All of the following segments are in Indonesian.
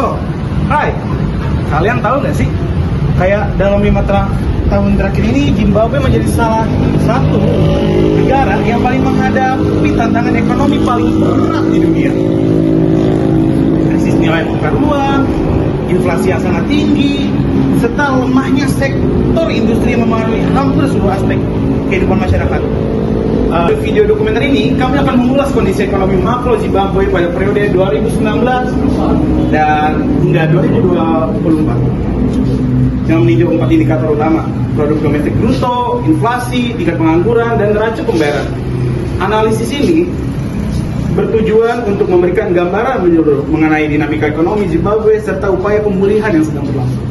Oh, hai. Kalian tahu nggak sih? Kayak dalam 5 tahun terakhir ini Zimbabwe menjadi salah satu negara yang paling menghadapi tantangan ekonomi paling berat di dunia. Krisis nilai tukar uang, inflasi yang sangat tinggi, serta lemahnya sektor industri yang memengaruhi hampir seluruh aspek kehidupan masyarakat. Di video dokumenter ini, kami akan mengulas kondisi ekonomi makro Zimbabwe pada periode 2019 dan hingga 2024. Yang meninjau 4 indikator utama: produk domestik bruto, inflasi, tingkat pengangguran, dan neraca pembayaran. Analisis ini bertujuan untuk memberikan gambaran menyeluruh mengenai dinamika ekonomi Zimbabwe serta upaya pemulihan yang sedang berlangsung.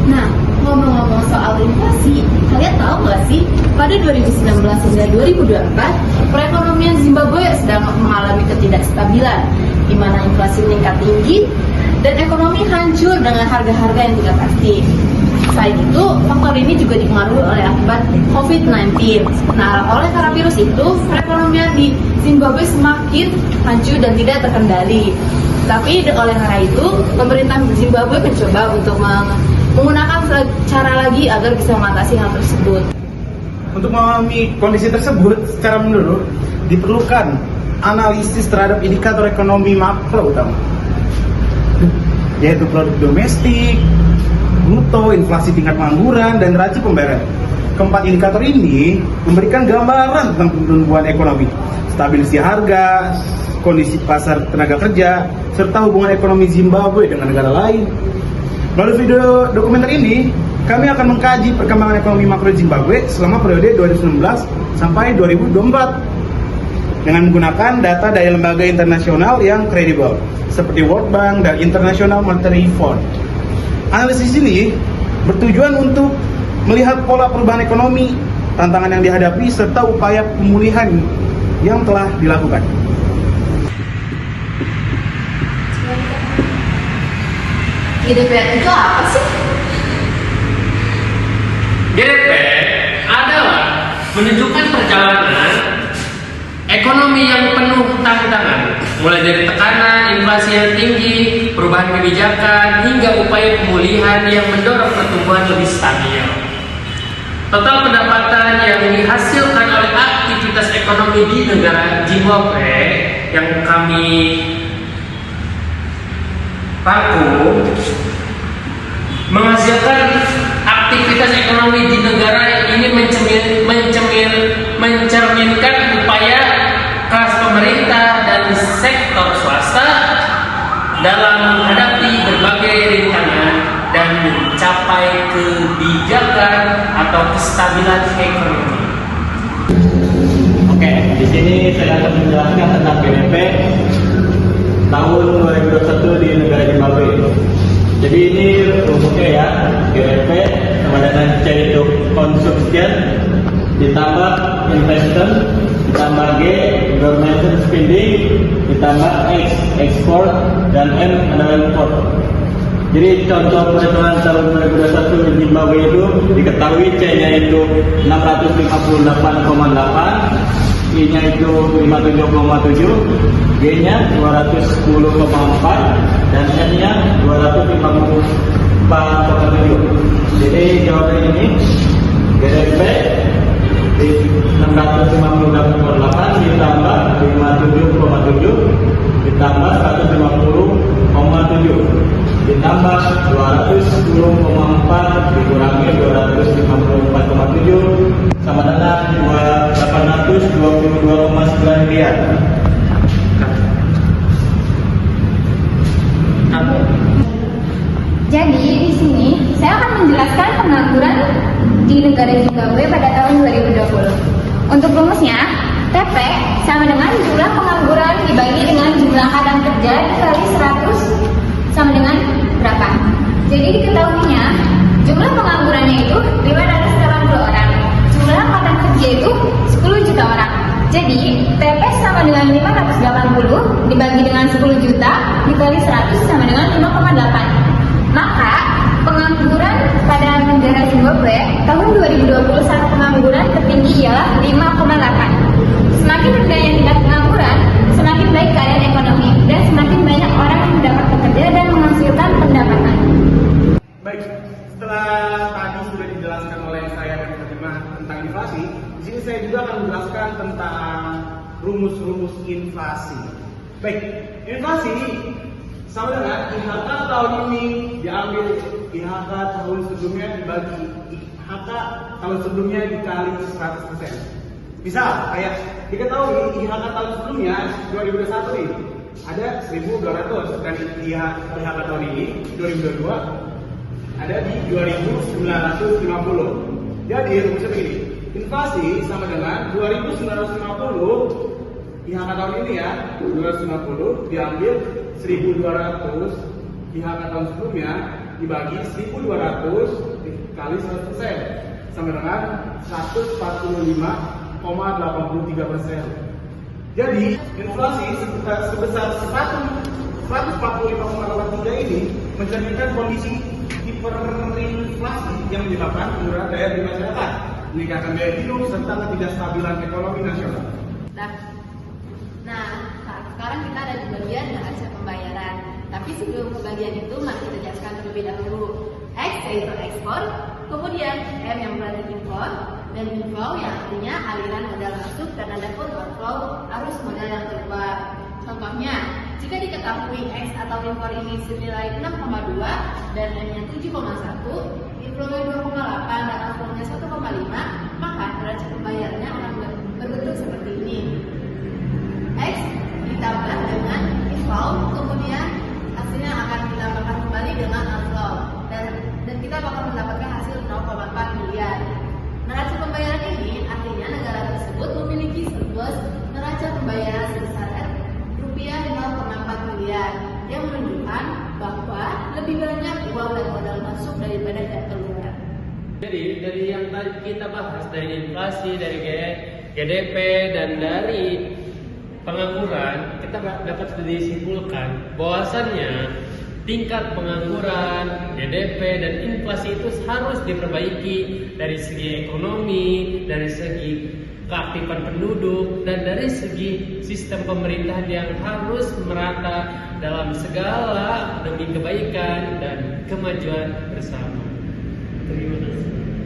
Nah, ngomong-ngomong soal inflasi, kalian tahu nggak sih, pada 2019 hingga 2024, perekonomian Zimbabwe sedang mengalami ketidakstabilan, di mana inflasi meningkat tinggi dan ekonomi hancur dengan harga-harga yang tidak pasti. Selain itu, faktor ini juga dipengaruhi oleh akibat COVID-19. Nah, oleh karena virus itu, perekonomian di Zimbabwe semakin hancur dan tidak terkendali. Tapi oleh karena itu, pemerintah Zimbabwe mencoba untuk menggunakan cara lagi agar bisa mengatasi hal tersebut. Untuk memahami kondisi tersebut secara menyeluruh, diperlukan analisis terhadap indikator ekonomi makro utama, yaitu produk domestik, bruto, inflasi, tingkat pengangguran, dan neraca pembayaran. Keempat indikator ini memberikan gambaran tentang pertumbuhan ekonomi, stabilisasi harga, kondisi pasar tenaga kerja, serta hubungan ekonomi Zimbabwe dengan negara lain. Melalui video dokumenter ini, kami akan mengkaji perkembangan ekonomi makro Zimbabwe selama periode 2019 sampai 2024 dengan menggunakan data dari lembaga internasional yang kredibel seperti World Bank dan International Monetary Fund. Analisis ini bertujuan untuk melihat pola perubahan ekonomi, tantangan yang dihadapi, serta upaya pemulihan yang telah dilakukan. GDP itu apa sih? GDP adalah menunjukkan perjalanan ekonomi yang penuh tantangan, mulai dari tekanan inflasi yang tinggi, perubahan kebijakan, hingga upaya pemulihan yang mendorong pertumbuhan lebih stabil. Total pendapatan yang dihasilkan oleh aktivitas ekonomi di negara Zimbabwe yang kami rangkum menghasilkan aktivitas ekonomi di negara ini mencerminkan upaya keras pemerintah dan sektor swasta dalam menghadapi berbagai rintangan dan mencapai kebijakan atau kestabilan ekonomi. Oke, di sini saya akan menjelaskan tentang GDP tahun 2021 di negara Zimbabwe. Jadi ini rumusnya ya, GDP sama dengan C itu consumption, ditambah investment, ditambah G government spending, ditambah X export, dan M adalah import. Jadi contoh perekonomian tahun 2021 di Zimbabwe itu diketahui C-nya itu 658,8, I-nya itu 57,7, G-nya 210,4, dan N-nya 254,7. Jadi jawaban ini GDP di 658 ditambah 57,7 ditambah 150,7 ditambah 210,4 dikurangi 254,7 sama dengan 822,9 miliar. Jadi di sini saya akan menjelaskan pengangguran di negara Zimbabwe pada tahun 2020. Untuk rumusnya, TP sama dengan jumlah pengangguran dibagi dengan jumlah angkatan kerja dikali 100 sama dengan berapa? Jadi diketahuinya jumlah penganggurannya itu 580 orang, jumlah angkatan kerja itu 10 juta orang. Jadi TP sama dengan 580 dibagi dengan 10 juta dikali 100 sama dengan 5,8. Maka pengangguran pada negara Zimbabwe tahun 2021 pengangguran tertinggi ialah 5,8. Semakin rendahnya tingkat pengangguran, semakin baik keadaan ekonomi dan semakin banyak orang yang mendapat pekerja dan menghasilkan juga akan menjelaskan tentang rumus-rumus inflasi. Baik, inflasi sama dengan IHK tahun ini diambil IHK tahun sebelumnya dibagi IHK tahun sebelumnya dikali 100%. Misal, kayak diketahui IHK tahun sebelumnya 2021 nih ada 1.200 dan IHK tahun ini 2022 ada di 2.950. Jadi rumusnya begini, inflasi sama dengan 2.950 IHK tahun ini ya 250 diambil 1.200 IHK tahun sebelumnya dibagi 1.200 dikali 100% sama dengan 145,83%. Jadi inflasi sebesar 145,83 ini mencerminkan kondisi hiperinflasi yang menyebabkan penurunan daya beli masyarakat, meningkatkan daya hidup serta ketidakstabilan ekonomi nasional. Nah, sekarang kita ada di bagian neraca pembayaran. Tapi sebelum ke bagian itu, mari kita jelaskan terlebih dahulu. X yaitu ekspor, kemudian M yang berarti impor, dan inflow yang artinya aliran modal masuk dan ada pun outflow arus modal yang keluar. Contohnya, jika diketahui X atau impor ini senilai 6,2 dan M-nya 7,1, inflow-nya 2,8 dan outflow-nya 1,5, maka neraca pembayarannya akan berbentuk seperti ini. X ditambah dengan inflow, kemudian hasilnya akan ditambahkan kembali dengan outflow dan kita bakal mendapatkan hasil 0,4 miliar. Neraca pembayaran ini artinya negara tersebut memiliki surplus neraca pembayaran sebesar rupiah 0,4 miliar yang menunjukkan bahwa lebih banyak uang dan modal masuk daripada yang keluar. Jadi dari yang tadi kita bahas, dari inflasi, dari GDP, dan dari pengangguran, kita dapat disimpulkan bahwasannya tingkat pengangguran, GDP, dan inflasi itu harus diperbaiki dari segi ekonomi, dari segi keaktifan penduduk, dan dari segi sistem pemerintahan yang harus merata dalam segala demi kebaikan dan kemajuan bersama. Terima kasih.